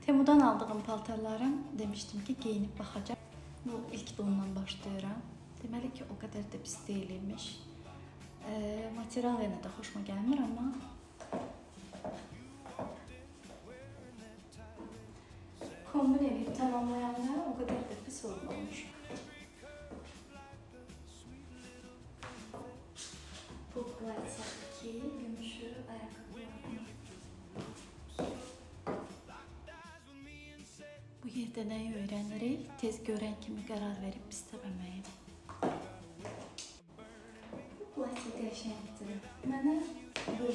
Temu'dan aldığım paltarlarım demiştim ki giyinip bakacağım. Bu ilk bundan başlayıram. Deməli ki o kadar da pis değilmiş. Material yenə də xoşuma gəlmir amma kombin edip tamamlayanlar o kadar da pis olmamış. Bu platsadaki gümüşü ayakkabılarım. Bu yerdə nəyi öyrənirik? Tez görən kimi qərar verib istəməməyi. Bu platya qəşəngdir. Mənə bu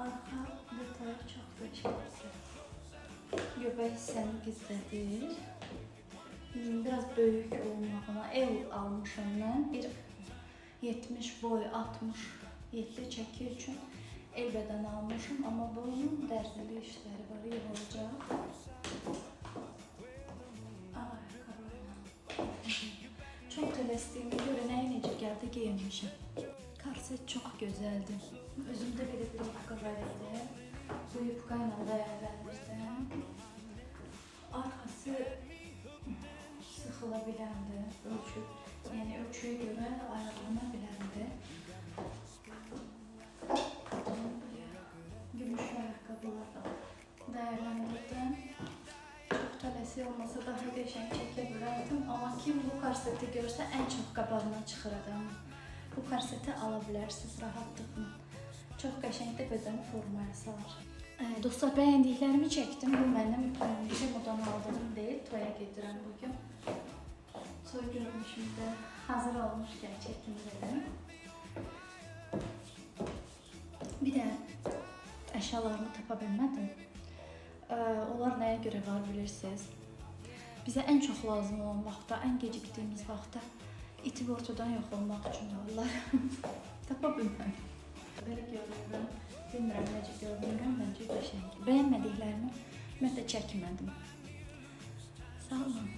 arxa detayı çox qəşəngdir. Göbək hissəni gizlədir. Biraz böyük olmağına ev almışam mən. Bir 70 boy 67 çəki üçün el bədən almışım, amma bunun dərzili işləri var, yığılacaq. Çox tələsdiyimə görə nəyə necə gəldi geyinmişəm. Korset çox gözəldir. Özümdə belə bir yubka var idi. Bu yubka ilə dəyərləndirdim. Arxası sıxıla biləndir, yəni ölçüyə görə ayarlana biləndir. Gümüş ayakkabılarla değerlendirdim. Çok tələsi olmasa daha qəşəng çəkə bilərdim. Amma kim bu korseti görsə ən çox qabağına çıxır adam. Bu korseti ala bilərsiniz rahatlıqla. Çox qəşəng də bədəni formaya salır. Dostlar, bəyəndiklərimi çəkdim. Bu mənim Temu'dan aldığım deyil. Toya gedirəm bugün. Toy görünüşümdə hazır olmuşkən çəkim dedim. Bir də əşyalarımı tapa bilmədim. Onlar nəyə görə var bilirsiniz? Bizə ən çox lazım olan vaxtda, ən gecikdiyimiz vaxtda itib ortadan yox olmaq üçün varlar. Tapa bilmədim. Belə görürəm, bilmirəm necə görünürəm, məncə qəşəng. Bəyənmədiklərimi mən də çəkmədim. Sağ olun.